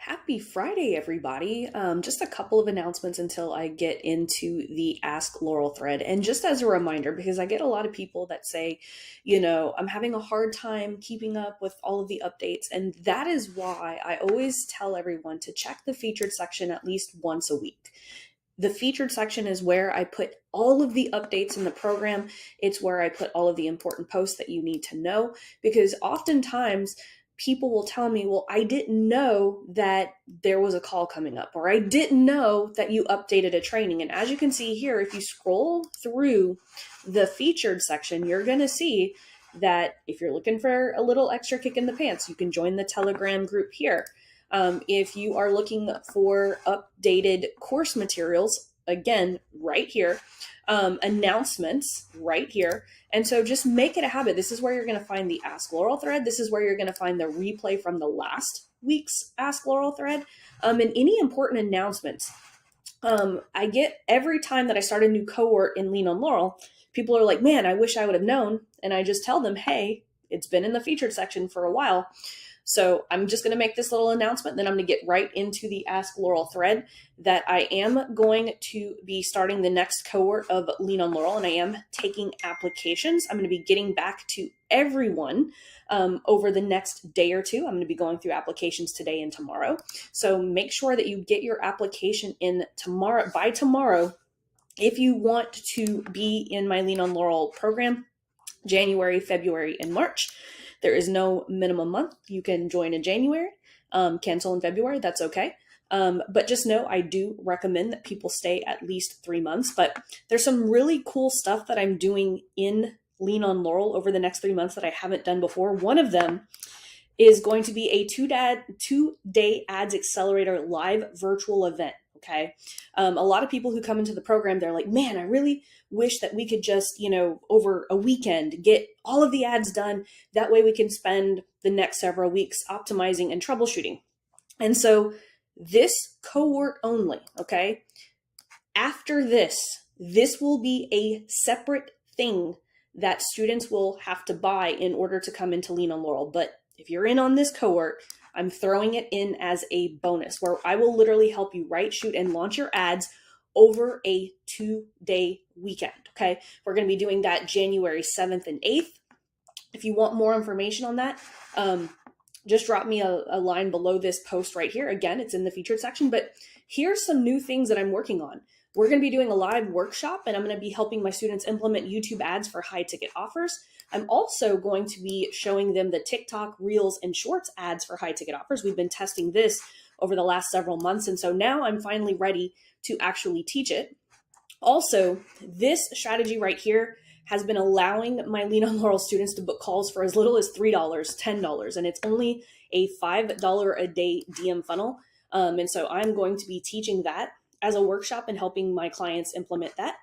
Happy Friday, everybody. Just a couple of announcements until I get into the Ask Laurel thread. And just as a reminder, because I get a lot of people that say, I'm having a hard time keeping up with all of the updates. And that is why I always tell everyone to check the featured section at least once a week. The featured section is where I put all of the updates in the program. It's where I put all of the important posts that you need to know, because oftentimes people will tell me, well, I didn't know that there was a call coming up, or I didn't know that you updated a training. And as you can see here, if you scroll through the featured section, you're going to see that if you're looking for a little extra kick in the pants, you can join the Telegram group here. If you are looking for updated course materials, again, right here, announcements right here. And so just make it a habit. This is where you're going to find the Ask Laurel thread. This is where you're going to find the replay from the last week's Ask Laurel thread, and any important announcements. I get every time that I start a new cohort in Lean on Laurel, people are like, man, I wish I would have known. And I just tell them, hey, it's been in the featured section for a while. So I'm just going to make this little announcement, then I'm going to get right into the Ask Laurel thread that I am going to be starting the next cohort of Lean on Laurel, and I am taking applications. I'm going to be getting back to everyone over the next day or two. I'm going to be going through applications today and tomorrow. So make sure that you get your application in by tomorrow if you want to be in my Lean on Laurel program, January, February, and March. There is no minimum month. You can join in January, cancel in February. That's okay. But just know I do recommend that people stay at least 3 months. But there's some really cool stuff that I'm doing in Lean on Laurel over the next 3 months that I haven't done before. One of them is going to be a two-day Ads Accelerator live virtual event. Okay. A lot of people who come into the program, they're like, man, I really wish that we could just, over a weekend, get all of the ads done. That way we can spend the next several weeks optimizing and troubleshooting. And so this cohort only, okay, after this will be a separate thing that students will have to buy in order to come into Lean on Laurel. But if you're in on this cohort, I'm throwing it in as a bonus where I will literally help you write, shoot, and launch your ads over a 2-day weekend. Okay. We're going to be doing that January 7th and 8th. If you want more information on that, just drop me a line below this post right here. Again, it's in the featured section, but here's some new things that I'm working on. We're going to be doing a live workshop, and I'm going to be helping my students implement YouTube ads for high ticket offers. I'm also going to be showing them the TikTok, Reels, and Shorts ads for high ticket offers. We've been testing this over the last several months, and so now I'm finally ready to actually teach it. Also, this strategy right here has been allowing my Lean on Laurel students to book calls for as little as $3, $10, and it's only a $5 a day DM funnel. And so I'm going to be teaching that as a workshop and helping my clients implement that,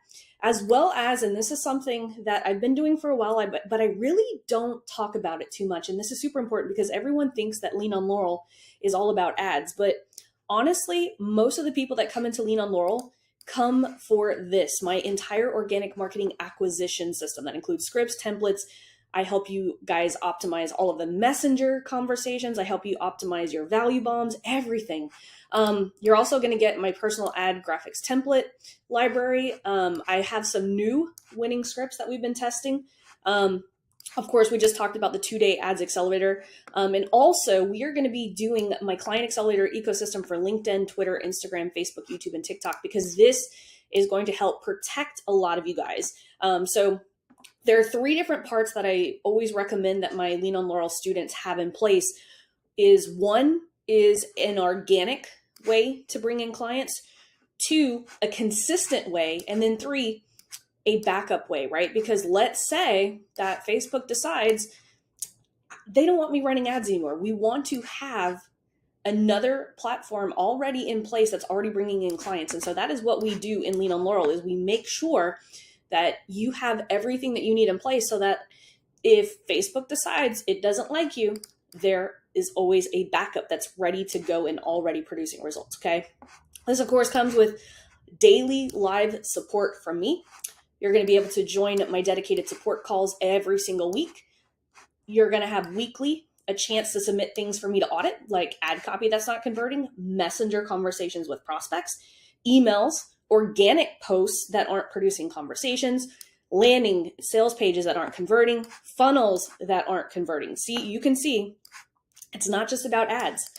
as well as, and this is something that I've been doing for a while, but I really don't talk about it too much. And this is super important because everyone thinks that Lean on Laurel is all about ads. But honestly, most of the people that come into Lean on Laurel come for this, my entire organic marketing acquisition system that includes scripts, templates. I help you guys optimize all of the messenger conversations. I help you optimize your value bombs, everything. You're also going to get my personal ad graphics template library. I have some new winning scripts that we've been testing. Of course, we just talked about the 2-day Ads Accelerator. And also, we are going to be doing my Client Accelerator ecosystem for LinkedIn, Twitter, Instagram, Facebook, YouTube, and TikTok, because this is going to help protect a lot of you guys. So there are 3 different parts that I always recommend that my Lean on Laurel students have in place. One is an organic way to bring in clients, 2, a consistent way, and then 3, a backup way, right? Because let's say that Facebook decides they don't want me running ads anymore. We want to have another platform already in place that's already bringing in clients. And so that is what we do in Lean on Laurel, is we make sure that you have everything that you need in place so that if Facebook decides it doesn't like you, there is always a backup that's ready to go and already producing results, okay? This, of course, comes with daily live support from me. You're going to be able to join my dedicated support calls every single week. You're going to have weekly a chance to submit things for me to audit, like ad copy that's not converting, messenger conversations with prospects, emails, organic posts that aren't producing conversations, landing sales pages that aren't converting, funnels that aren't converting. See, you can see it's not just about ads.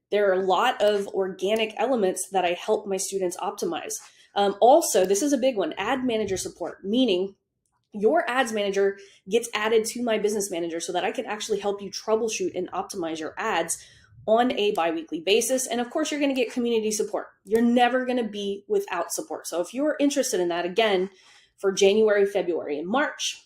There are a lot of organic elements that I help my students optimize. Also, this is a big one, ad manager support, meaning your ads manager gets added to my business manager so that I can actually help you troubleshoot and optimize your ads on a bi-weekly basis. And of course, you're going to get community support. You're never going to be without support. So if you're interested in that, again, for January, February, and March,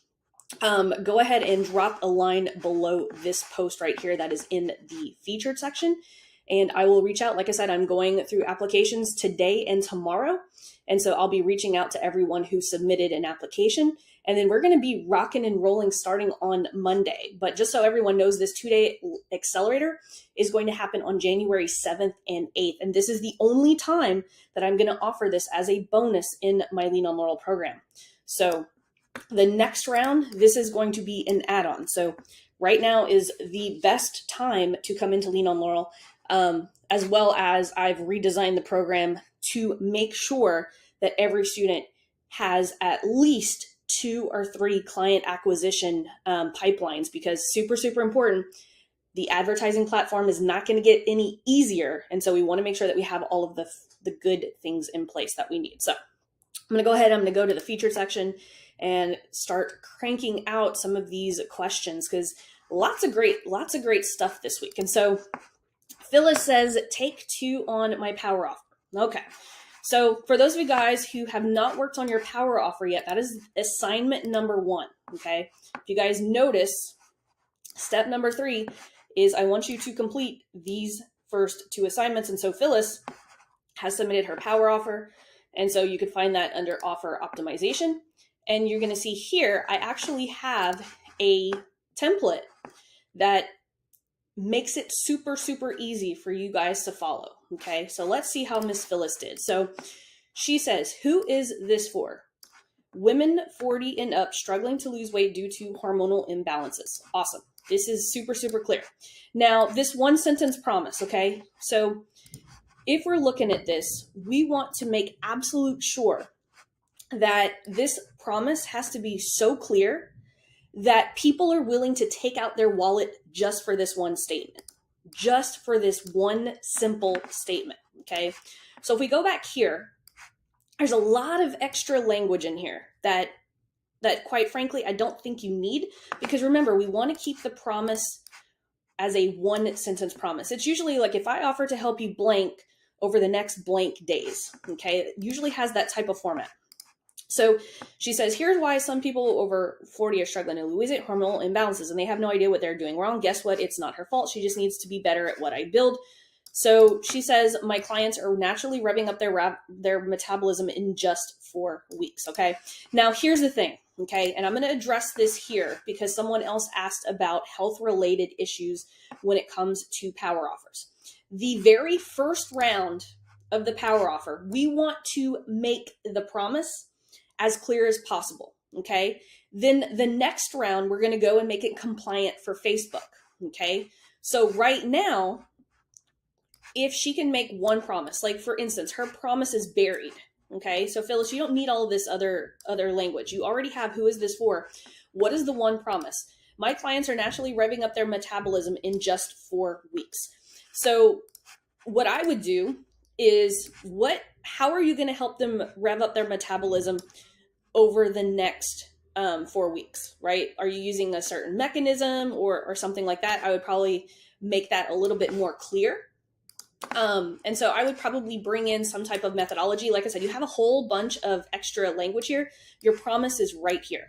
go ahead and drop a line below this post right here that is in the featured section. And I will reach out. Like I said, I'm going through applications today and tomorrow. And so I'll be reaching out to everyone who submitted an application. And then we're going to be rocking and rolling starting on Monday. But just so everyone knows, this 2-day accelerator is going to happen on January 7th and 8th. And this is the only time that I'm going to offer this as a bonus in my Lean on Laurel program. So the next round, this is going to be an add-on. So right now is the best time to come into Lean on Laurel, as well as I've redesigned the program to make sure that every student has at least 2 or 3 client acquisition pipelines, because super, super important. The advertising platform is not going to get any easier. And so we want to make sure that we have all of the good things in place that we need. So I'm going to go ahead, I'm going to go to the featured section and start cranking out some of these questions, because lots of great stuff this week. And so Phyllis says, take 2 on my power offer. Okay. So for those of you guys who have not worked on your power offer yet, that is assignment number 1. Okay. If you guys notice, step number 3 is I want you to complete these first 2 assignments. And so Phyllis has submitted her power offer. And so you could find that under offer optimization. And you're going to see here, I actually have a template that makes it super, super easy for you guys to follow. Okay, so let's see how Miss Phyllis did. So she says, who is this for? Women 40 and up struggling to lose weight due to hormonal imbalances. Awesome. This is super, super clear. Now, this 1 sentence promise, okay? So if we're looking at this, we want to make absolute sure that this promise has to be so clear that people are willing to take out their wallet just for this 1 statement, just for this 1 simple statement, okay? So if we go back here, there's a lot of extra language in here that quite frankly, I don't think you need, because remember, we want to keep the promise as a 1 sentence promise. It's usually like, if I offer to help you blank over the next blank days, okay? It usually has that type of format. So she says, here's why some people over 40 are struggling to lose weight, hormonal imbalances, and they have no idea what they're doing wrong. Guess what? It's not her fault. She just needs to be better at what I build. So she says, my clients are naturally revving up their metabolism in just 4 weeks. Okay. Now here's the thing. Okay. And I'm going to address this here because someone else asked about health related issues when it comes to power offers. The very first round of the power offer, we want to make the promise as clear as possible, okay? Then the next round, we're going to go and make it compliant for Facebook, okay? So right now, if she can make 1 promise, like for instance, her promise is buried, okay? So Phyllis, you don't need all of this other language. You already have who is this for. What is the 1 promise? My clients are naturally revving up their metabolism in just 4 weeks. So what I would do is how are you going to help them rev up their metabolism over the next 4 weeks, right? Are you using a certain mechanism or something like that? I would probably make that a little bit more clear. And so I would probably bring in some type of methodology. Like I said, you have a whole bunch of extra language here. Your promise is right here.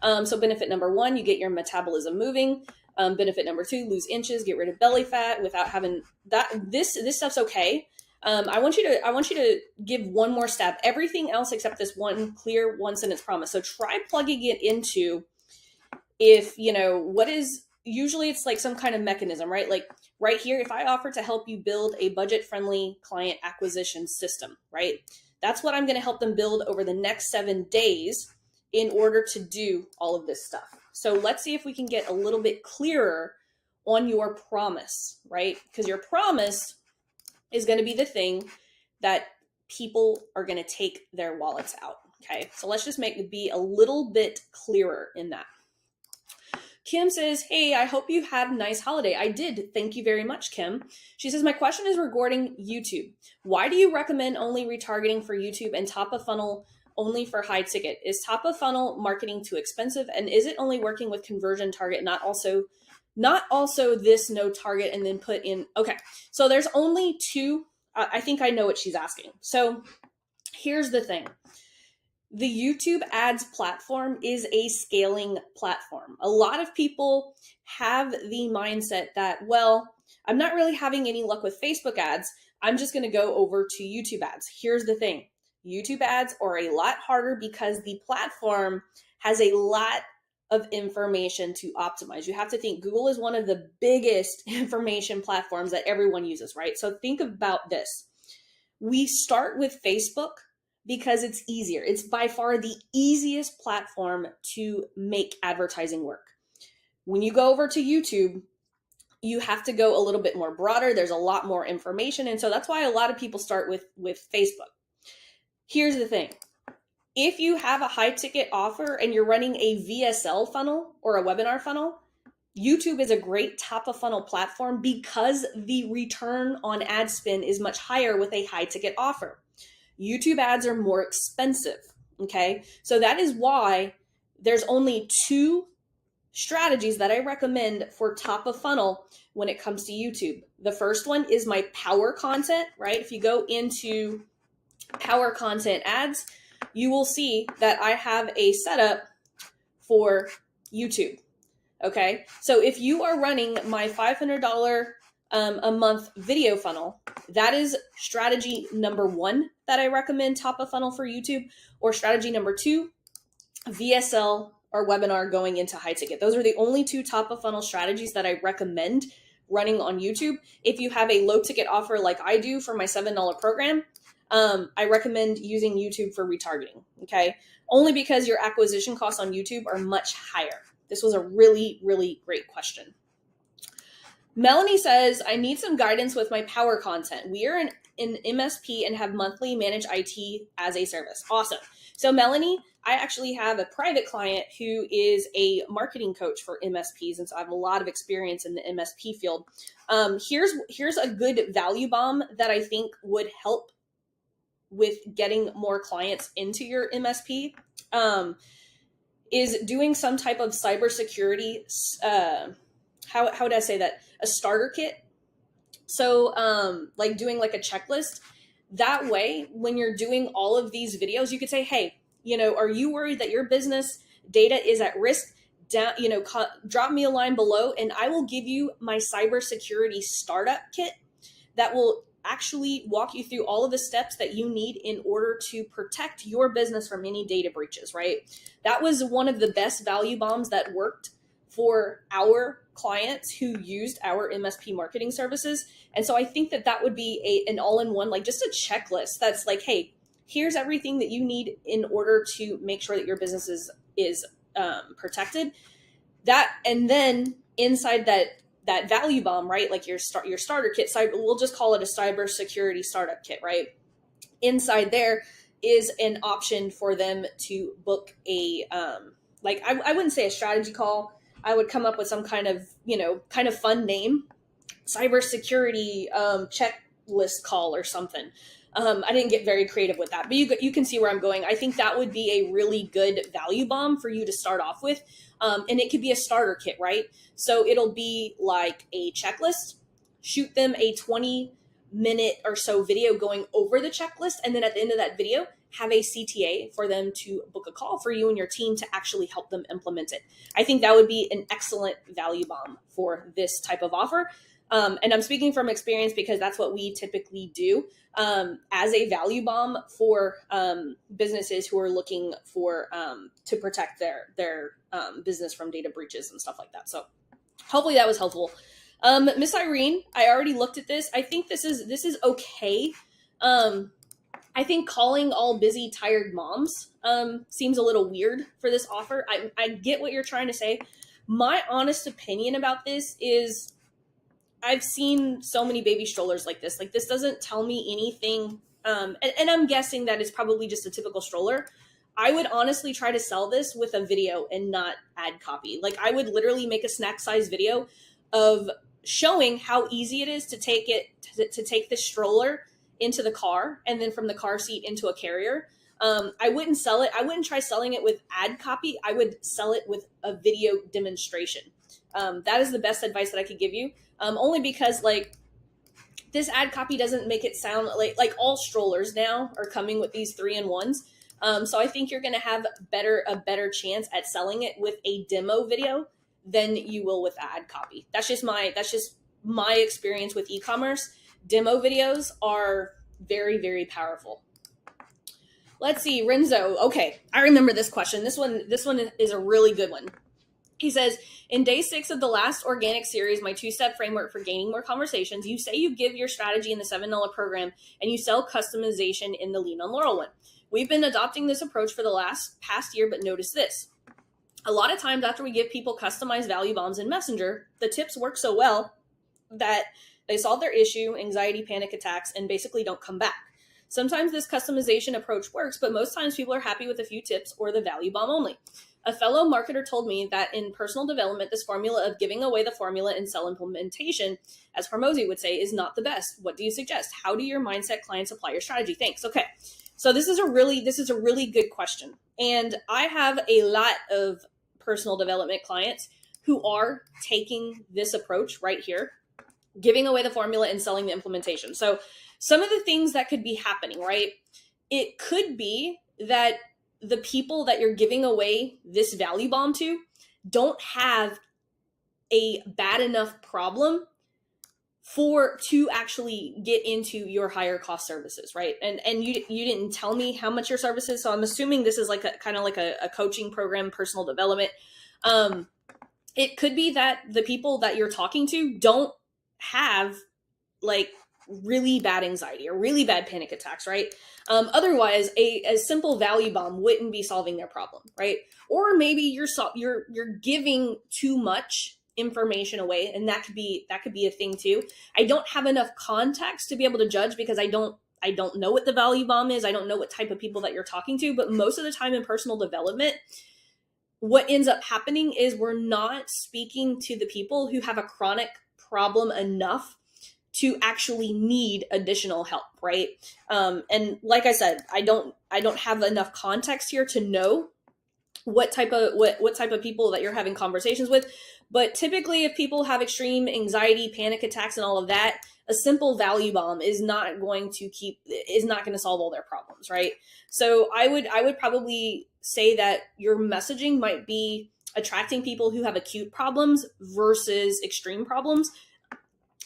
So benefit number 1, you get your metabolism moving. Benefit number 2, lose inches, get rid of belly fat without having that. This stuff's okay. I want you to give 1 more step. Everything else except this 1 clear 1 sentence promise. So try plugging it into, if, usually it's like some kind of mechanism, right? Like right here, if I offer to help you build a budget-friendly client acquisition system, right? That's what I'm going to help them build over the next 7 days in order to do all of this stuff. So let's see if we can get a little bit clearer on your promise, right? Because your promise is going to be the thing that people are going to take their wallets out. Okay, so let's just be a little bit clearer in that. Kim says, hey, I hope you had a nice holiday. I did. Thank you very much, Kim. She says, my question is regarding YouTube. Why do you recommend only retargeting for YouTube and top of funnel only for high ticket? Is top of funnel marketing too expensive? And is it only working with conversion target, not also this no target and then put in? Okay, so there's only two. I think I know what she's asking. So here's the thing. The YouTube ads platform is a scaling platform. A lot of people have the mindset that, well, I'm not really having any luck with Facebook ads. I'm just going to go over to YouTube ads. Here's the thing. YouTube ads are a lot harder because the platform has a lot of information to optimize. You have to think Google is one of the biggest information platforms that everyone uses, right? So think about this. We start with Facebook because it's easier. It's by far the easiest platform to make advertising work. When you go over to YouTube, you have to go a little bit more broader. There's a lot more information. And so that's why a lot of people start with Facebook. Here's the thing. If you have a high ticket offer and you're running a VSL funnel or a webinar funnel, YouTube is a great top of funnel platform because the return on ad spend is much higher with a high ticket offer. YouTube ads are more expensive, okay? So that is why there's only two strategies that I recommend for top of funnel when it comes to YouTube. The first one is my power content, right? If you go into power content ads, you will see that I have a setup for YouTube, okay? So if you are running my $500 a month video funnel, that is strategy number one that I recommend top of funnel for YouTube, or strategy number two, VSL or webinar going into high ticket. Those are the only two top of funnel strategies that I recommend running on YouTube. If you have a low ticket offer like I do for my $7 program, I recommend using YouTube for retargeting, okay? Only because your acquisition costs on YouTube are much higher. This was a really, really great question. Melanie says, I need some guidance with my power content. We are in MSP and have monthly managed IT as a service. Awesome. So Melanie, I actually have a private client who is a marketing coach for MSPs, and so I have a lot of experience in the MSP field. Here's a good value bomb that I think would help with getting more clients into your MSP. Is doing some type of cybersecurity, how would I say that? A starter kit. So like doing like a checklist. That way, when you're doing all of these videos, you could say, hey, are you worried that your business data is at risk? Drop me a line below and I will give you my cybersecurity startup kit that will actually walk you through all of the steps that you need in order to protect your business from any data breaches, right? That was one of the best value bombs that worked for our clients who used our MSP marketing services. And so I think that would be an all-in-one, like just a checklist that's like, hey, here's everything that you need in order to make sure that your business is protected. That, and then inside that value bomb, right? Like your starter kit, we'll just call it a cybersecurity startup kit, right? Inside there is an option for them to book a, I wouldn't say a strategy call. I would come up with some kind of fun name, cybersecurity checklist call or something. I didn't get very creative with that, but you can see where I'm going. I think that would be a really good value bomb for you to start off with. And it could be a starter kit, right? So it'll be like a checklist, shoot them a 20-minute or so video going over the checklist. And then at the end of that video, have a CTA for them to book a call for you and your team to actually help them implement it. I think that would be an excellent value bomb for this type of offer. And I'm speaking from experience because that's what we typically do as a value bomb for businesses who are looking for to protect their business from data breaches and stuff like that. So hopefully that was helpful. Miss Irene, I already looked at this. I think this is okay. I think calling all busy, tired moms seems a little weird for this offer. I get what you're trying to say. My honest opinion about this is I've seen so many baby strollers like this. Like, this doesn't tell me anything. And I'm guessing that it's probably just a typical stroller. I would honestly try to sell this with a video and not ad copy. Like, I would literally make a snack size video of showing how easy it is to take to take the stroller into the car, and then from the car seat into a carrier. I wouldn't sell it. I wouldn't try selling it with ad copy. I would sell it with a video demonstration. That is the best advice that I could give you. Only because, like, this ad copy doesn't make it sound like all strollers now are coming with these 3-in-1s. So I think you're going to have a better chance at selling it with a demo video than you will with ad copy. That's just my experience with e-commerce. Demo videos are very, very powerful. Let's see, Renzo. Okay, I remember this question. This one is a really good one. He says, in day 6 of the last organic series, my 2-step framework for gaining more conversations, you say you give your strategy in the $7 program and you sell customization in the Lean on Laurel one. We've been adopting this approach for the past year, but notice this. A lot of times after we give people customized value bombs in Messenger, the tips work so well that they solve their issue, anxiety, panic attacks, and basically don't come back. Sometimes this customization approach works, but most times people are happy with a few tips or the value bomb only. A fellow marketer told me that in personal development, this formula of giving away the formula and sell implementation, as Hormozy would say, is not the best. What do you suggest? How do your mindset clients apply your strategy? Thanks. Okay. So this is a really good question. And I have a lot of personal development clients who are taking this approach right here, giving away the formula and selling the implementation. So some of the things that could be happening, right? It could be that the people that you're giving away this value bomb to don't have a bad enough problem to actually get into your higher cost services, right? And you didn't tell me how much your service is, so I'm assuming this is like a coaching program, personal development. It could be that the people that you're talking to don't have like really bad anxiety or really bad panic attacks, right? Otherwise, a simple value bomb wouldn't be solving their problem, right? Or maybe you're giving too much information away, and that could be a thing too. I don't have enough context to be able to judge because I don't know what the value bomb is. I don't know what type of people that you're talking to, but most of the time in personal development, what ends up happening is we're not speaking to the people who have a chronic problem enough to actually need additional help, right? And like I said, I don't have enough context here to know what type of people that you're having conversations with. But typically, if people have extreme anxiety, panic attacks, and all of that, a simple value bomb is not going to solve all their problems, right? So I would probably say that your messaging might be attracting people who have acute problems versus extreme problems.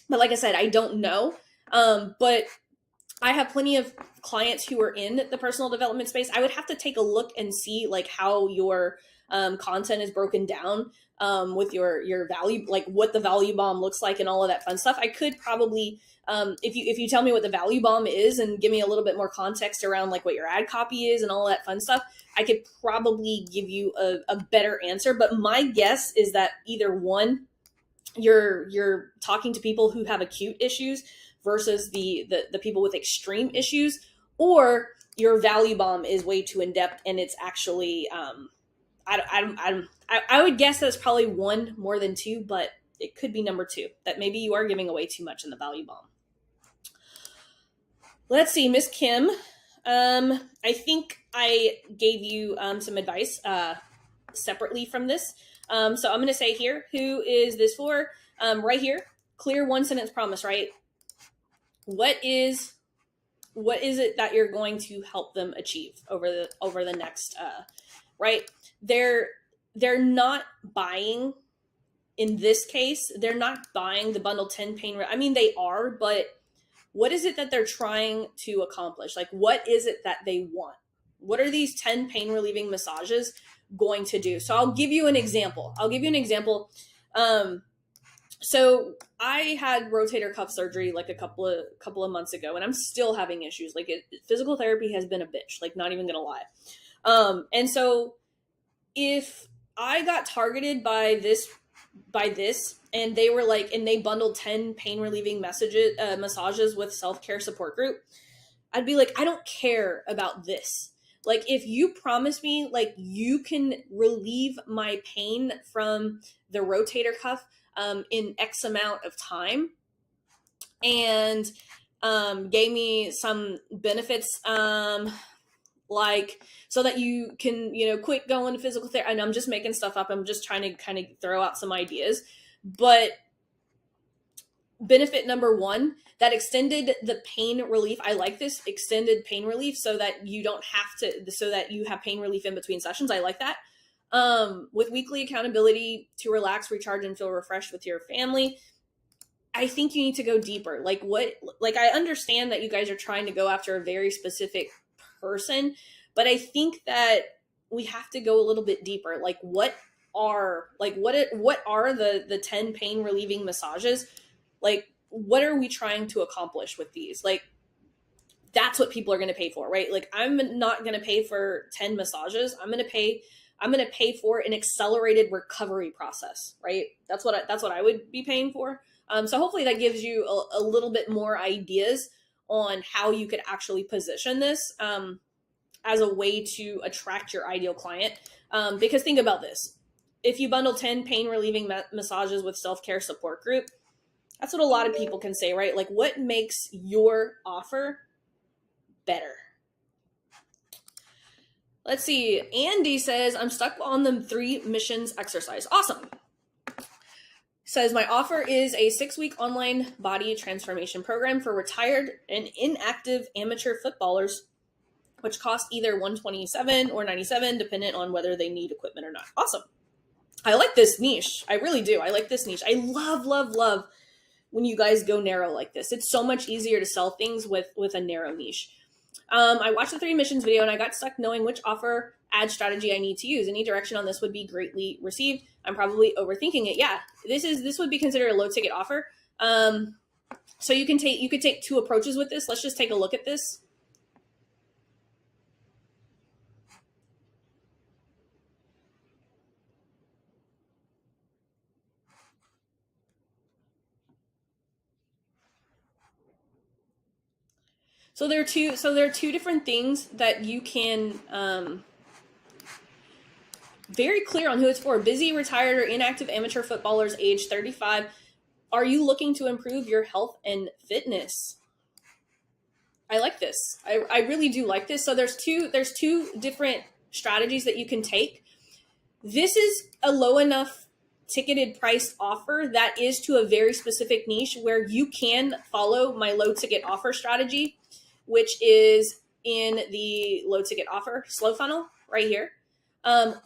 But like I said, I don't know. But I have plenty of clients who are in the personal development space. I would have to take a look and see like how your content is broken down with your value, like what the value bomb looks like and all of that fun stuff. I could probably, if you tell me what the value bomb is and give me a little bit more context around like what your ad copy is and all of that fun stuff, I could probably give you a better answer. But my guess is that either one, you're talking to people who have acute issues versus the people with extreme issues, or your value bomb is way too in depth and it's actually I would guess that's probably one more than two, but it could be number 2, that maybe you are giving away too much in the value bomb. Let's see, Miss Kim. I think I gave you some advice separately from this. So I'm going to say here, who is this for? Right here, clear 1-sentence promise, right? What is it that you're going to help them achieve over the next, right? They're not buying, in this case, they're not buying the bundle 10 pain. I mean, they are, but what is it that they're trying to accomplish? Like, what is it that they want? What are these 10 pain relieving massages going to do? So I'll give you an example. So I had rotator cuff surgery like a couple of months ago, and I'm still having issues. Like physical therapy has been a bitch, like not even gonna lie. And so if I got targeted by by this, and they were like, and they bundled 10 pain relieving massages with self-care support group, I'd be like, I don't care about this. Like, if you promise me, like, you can relieve my pain from the rotator cuff in X amount of time, and gave me some benefits, like, so that you can, quit going to physical therapy. And I'm just making stuff up. I'm just trying to kind of throw out some ideas. But benefit number one, that extended the pain relief. I like this extended pain relief, so that you don't have to, so that you have pain relief in between sessions. I like that. With weekly accountability to relax, recharge, and feel refreshed with your family. I think you need to go deeper. Like, I understand that you guys are trying to go after a very specific person, but I think that we have to go a little bit deeper. Like, what are the 10 pain relieving massages? Like, what are we trying to accomplish with these? Like, that's what people are going to pay for, right? Like, I'm not going to pay for 10 massages. I'm going to pay for an accelerated recovery process, right? That's what I would be paying for. So hopefully that gives you a little bit more ideas on how you could actually position this as a way to attract your ideal client. Because think about this. If you bundle 10 pain relieving massages with self-care support group, that's what a lot of people can say, right? Like, what makes your offer better? Let's see. Andy says, I'm stuck on the 3 missions exercise. Awesome. Says, my offer is a 6-week online body transformation program for retired and inactive amateur footballers, which cost either $127 or $97, dependent on whether they need equipment or not. Awesome. I like this niche. I really do. I like this niche. I love when you guys go narrow like this. It's so much easier to sell things with a narrow niche. I watched the 3 missions video and I got stuck knowing which offer ad strategy I need to use. Any direction on this would be greatly received. I'm probably overthinking it. Yeah, this would be considered a low ticket offer. So you could take 2 approaches with this. Let's just take a look at this. So there are two different things that you can very clear on who it's for. Busy, retired, or inactive amateur footballers age 35. Are you looking to improve your health and fitness? I like this. I really do like this. So there's two different strategies that you can take. This is a low enough ticketed price offer that is to a very specific niche where you can follow my low ticket offer strategy, which is in the low ticket offer slow funnel right here.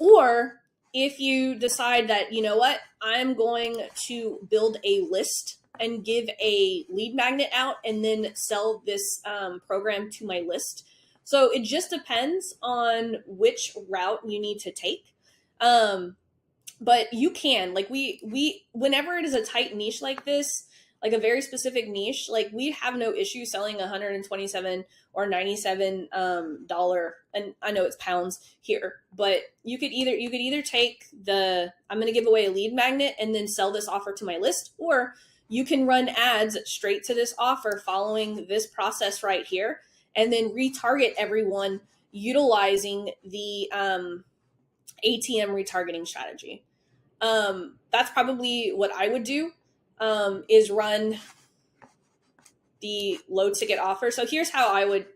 Or if you decide that, you know what, I'm going to build a list and give a lead magnet out and then sell this program to my list. So it just depends on which route you need to take. But you can, like, we whenever it is a tight niche like this, like a very specific niche, like, we have no issue selling $127 or $97 dollar, and I know it's pounds here, but you could either take the, I'm going to give away a lead magnet and then sell this offer to my list, or you can run ads straight to this offer following this process right here, and then retarget everyone utilizing the ATM retargeting strategy. That's probably what I would do, is run the low ticket offer. So here's how I would,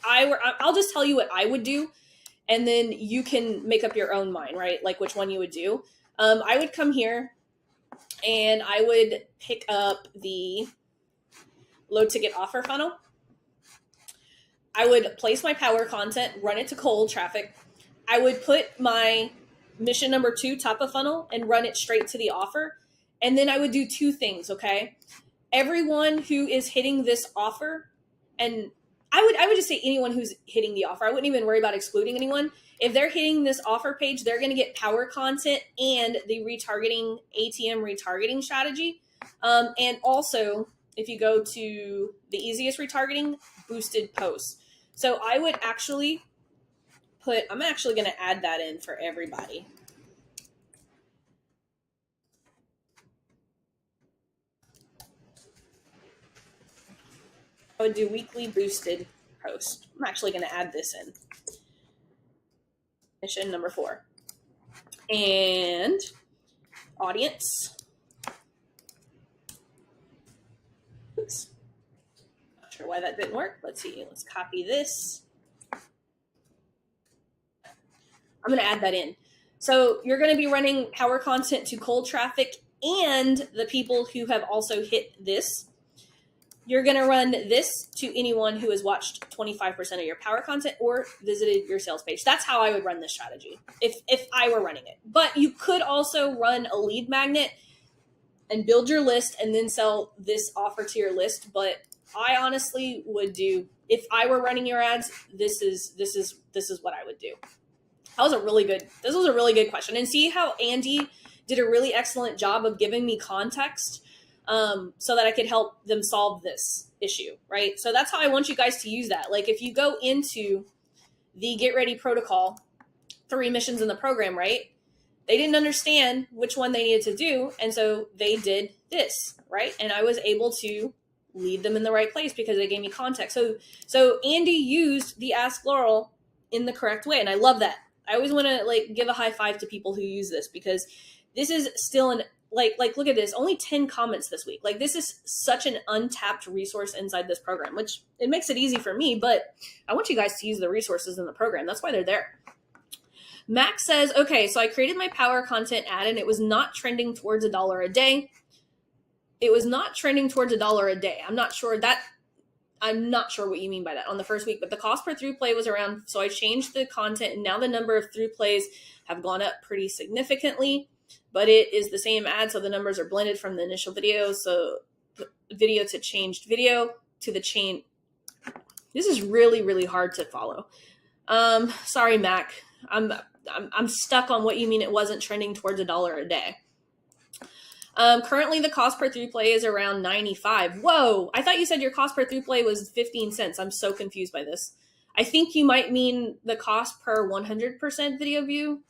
I'll just tell you what I would do, and then you can make up your own mind, right? Like which one you would do. I would come here and I would pick up the low ticket offer funnel. I would place my power content, run it to cold traffic. I would put my mission number 2 top of funnel and run it straight to the offer. And then I would do 2 things, okay? Everyone who is hitting this offer, and I would just say anyone who's hitting the offer. I wouldn't even worry about excluding anyone. If they're hitting this offer page, they're going to get power content and the retargeting, ATM retargeting strategy. And also, if you go to the easiest retargeting, boosted posts. So I would actually I'm actually going to add that in for everybody. would do weekly boosted post. I'm actually going to add this in. Mission number 4. And audience. Oops. Not sure why that didn't work. Let's see. Let's copy this. I'm going to add that in. So you're going to be running power content to cold traffic and the people who have also hit this. You're going to run this to anyone who has watched 25% of your power content or visited your sales page. That's how I would run this strategy if I were running it. But you could also run a lead magnet and build your list and then sell this offer to your list. But I honestly would do, if I were running your ads, this is what I would do. This was a really good question. And see how Andy did a really excellent job of giving me context so that I could help them solve this issue, right? So that's how I want you guys to use that. Like if you go into the Get Ready protocol, 3 missions in the program, right? They didn't understand which one they needed to do. And so they did this, right? And I was able to lead them in the right place because they gave me context. So Andy used the Ask Laurel in the correct way. And I love that. I always want to like give a high five to people who use this because this is still an like look at this, only 10 comments this week. Like this is such an untapped resource inside this program, which it makes it easy for me, but I want you guys to use the resources in the program. That's why they're there. Max says, okay, so I created my power content ad and it was not trending towards $1 a day. It was not trending towards $1 a day. I'm not sure what you mean by that on the first week, but the cost per through play was around, so I changed the content and now the number of through plays have gone up pretty significantly, but it is the same ad. So the numbers are blended from the initial video. So the video to changed video to the chain. This is really, really hard to follow. Sorry, Mac. I'm stuck on what you mean it wasn't trending towards $1 a day. Currently the cost per through play is around 95. Whoa, I thought you said your cost per through play was 15 cents. I'm so confused by this. I think you might mean the cost per 100% video view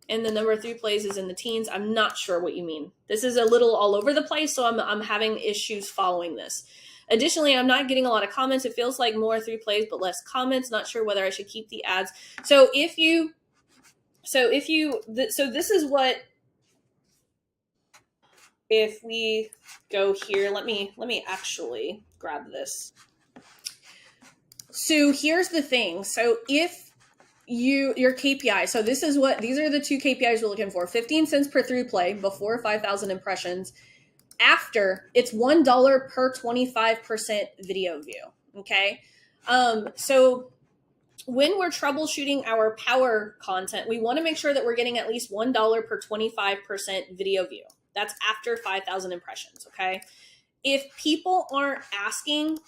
and the number of through plays is in the teens. I'm not sure what you mean. This is a little all over the place, so I'm having issues following this. Additionally, I'm not getting a lot of comments. It feels like more through plays, but less comments. Not sure whether I should keep the ads. So this is what, if we go here, let me actually grab this. So here's the thing. So if your KPI, so these are the 2 KPIs we're looking for. 15 cents per through play before 5,000 impressions. After, it's $1 per 25% video view. Okay. So when we're troubleshooting our power content, we want to make sure that we're getting at least $1 per 25% video view. That's after 5,000 impressions. Okay. If people aren't asking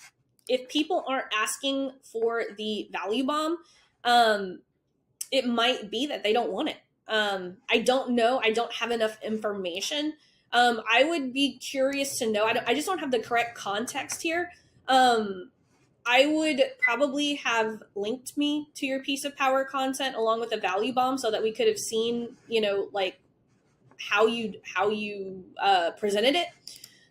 for the value bomb, it might be that they don't want it. I don't know. I don't have enough information. I would be curious to know. I just don't have the correct context here. I would probably have linked me to your piece of power content along with a value bomb so that we could have seen, like how you presented it.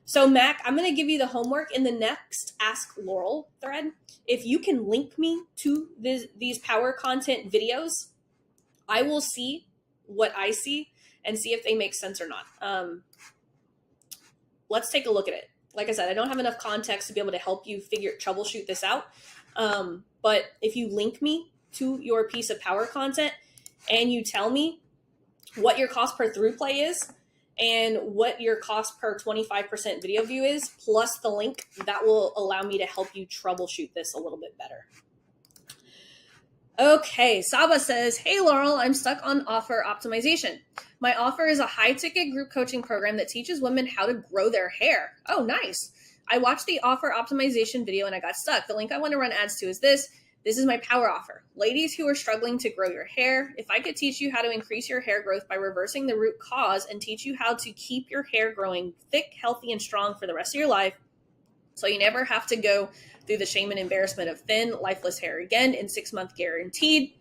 So Mac, I'm going to give you the homework in the next Ask Laurel thread. If you can link me to these power content videos, I will see what I see and see if they make sense or not. Let's take a look at it. Like I said, I don't have enough context to be able to help you troubleshoot this out. But if you link me to your piece of power content and you tell me what your cost per through play is and what your cost per 25% video view is, plus the link, that will allow me to help you troubleshoot this a little bit better. Okay, Saba says, hey Laurel, I'm stuck on offer optimization. My offer is a high-ticket group coaching program that teaches women how to grow their hair. Oh, nice. I watched the offer optimization video and I got stuck. The link I want to run ads to is this. This is my power offer. Ladies who are struggling to grow your hair, if I could teach you how to increase your hair growth by reversing the root cause and teach you how to keep your hair growing thick, healthy, and strong for the rest of your life, so you never have to go through the shame and embarrassment of thin, lifeless hair again in 6-month guaranteed.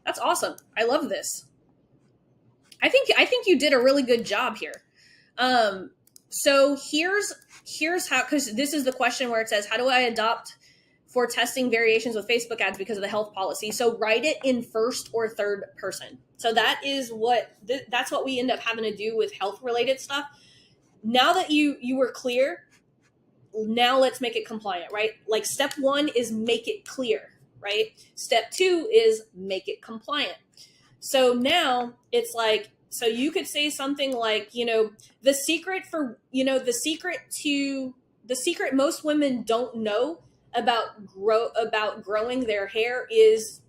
That's awesome. I love this. I think you did a really good job here. So here's how, because this is the question where it says, how do I adopt for testing variations with Facebook ads because of the health policy? So write it in first or third person. So that is that's what we end up having to do with health related stuff. Now that you were clear, now let's make it compliant, right? Like step 1 is make it clear, right? Step 2 is make it compliant. So now it's like, so you could say something like, the secret most women don't know about growing their hair is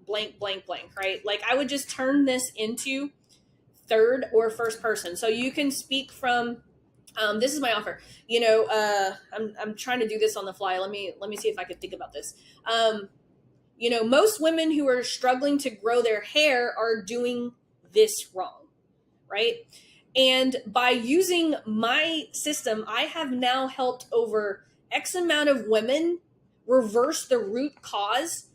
blank, blank, blank, right? Like I would just turn this into third or first person. So you can speak from, this is my offer. I'm trying to do this on the fly. Let me see if I could think about this. Most women who are struggling to grow their hair are doing this wrong, right? And by using my system, I have now helped over X amount of women reverse the root cause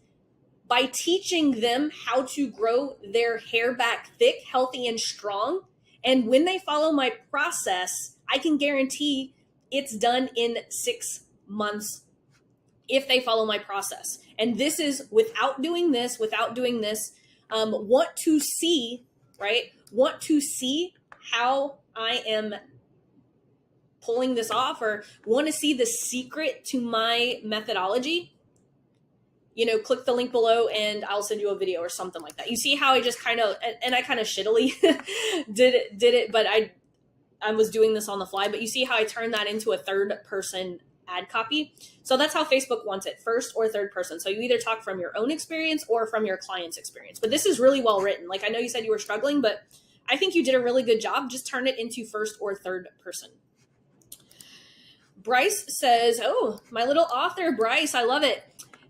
by teaching them how to grow their hair back thick, healthy, and strong. And when they follow my process, I can guarantee it's done in 6 months if they follow my process. And this is without doing this. Want to see, right? Want to see how I am pulling this off, or want to see the secret to my methodology? Click the link below and I'll send you a video or something like that. You see how I just kind of, and I kind of shittily did it, but I was doing this on the fly, but you see how I turned that into a third person ad copy. So that's how Facebook wants it, first or third person. So you either talk from your own experience or from your client's experience, but this is really well written. Like I know you said you were struggling, but I think you did a really good job. Just turn it into first or third person. Bryce says, oh, my little author, Bryce, I love it.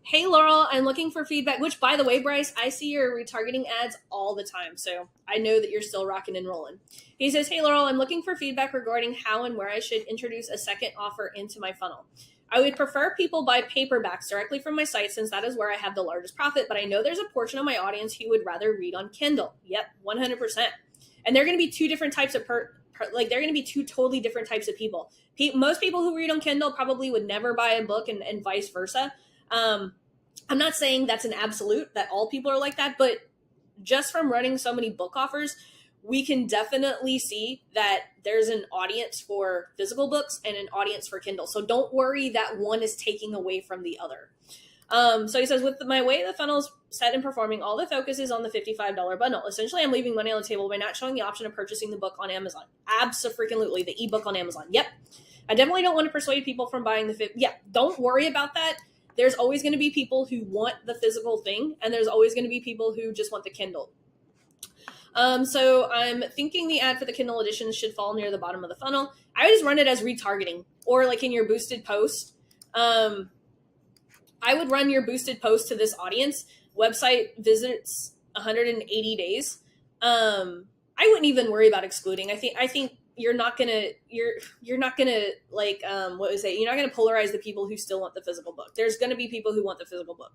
Hey, Laurel, I'm looking for feedback, which, by the way, Bryce, I see your retargeting ads all the time, so I know that you're still rocking and rolling. He says, hey, Laurel, I'm looking for feedback regarding how and where I should introduce a second offer into my funnel. I would prefer people buy paperbacks directly from my site since that is where I have the largest profit, but I know there's a portion of my audience who would rather read on Kindle. Yep, 100%. And they're going to be two different types of they're going to be two totally different types of people. Most people who read on Kindle probably would never buy a book and vice versa. I'm not saying that's an absolute, that all people are like that, but just from running so many book offers, we can definitely see that there's an audience for physical books and an audience for Kindle. So don't worry that one is taking away from the other. So he says, with my way the funnel is set and performing, all the focus is on the $55 bundle. Essentially, I'm leaving money on the table by not showing the option of purchasing the book on Amazon. Abso-freaking-lutely, the ebook on Amazon. Yep. I definitely don't want to persuade people from buying don't worry about that. There's always going to be people who want the physical thing, and there's always going to be people who just want the Kindle. So I'm thinking the ad for the Kindle edition should fall near the bottom of the funnel. I would just run it as retargeting, or like in your boosted post. I would run your boosted post to this audience. Website visits 180 days. I wouldn't even worry about excluding. I think you're not gonna you're not gonna like you're not gonna polarize the people who still want the physical book. There's gonna be people who want the physical book.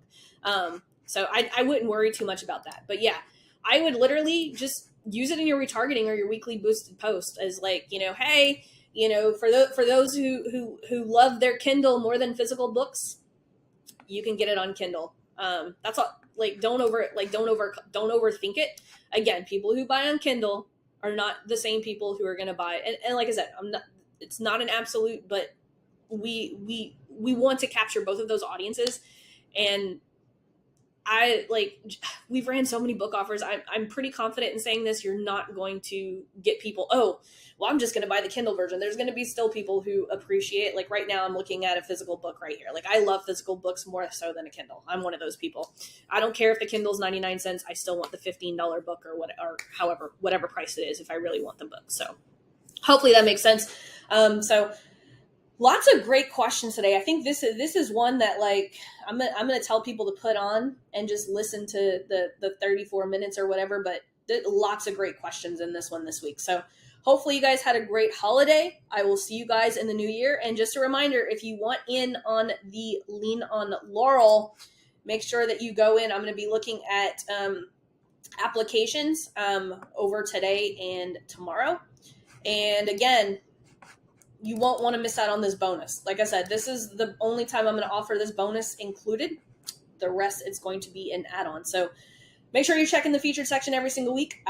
So I wouldn't worry too much about that. But yeah, I would literally just use it in your retargeting or your weekly boosted post as like, hey, for those who love their Kindle more than physical books, you can get it on Kindle. That's all. Like, don't overthink it. Again, people who buy on Kindle are not the same people who are going to buy. And like I said, it's not an absolute, but we want to capture both of those audiences. And we've ran so many book offers. I'm pretty confident in saying this. You're not going to get people, oh, well, I'm just going to buy the Kindle version. There's going to be still people who appreciate, like right now I'm looking at a physical book right here. Like I love physical books more so than a Kindle. I'm one of those people. I don't care if the Kindle's 99 cents. I still want the $15 book or whatever price it is if I really want the book. So hopefully that makes sense. So lots of great questions today. I think this is one that like I'm gonna tell people to put on and just listen to the 34 minutes or whatever. But lots of great questions in this one this week. So hopefully you guys had a great holiday. I will see you guys in the new year. And just a reminder, if you want in on the Lean on Laurel, make sure that you go in. I'm going to be looking at applications over today and tomorrow. And again, you won't want to miss out on this bonus. Like I said, this is the only time I'm going to offer this bonus included. The rest, it's going to be an add-on. So make sure you're checking the featured section every single week.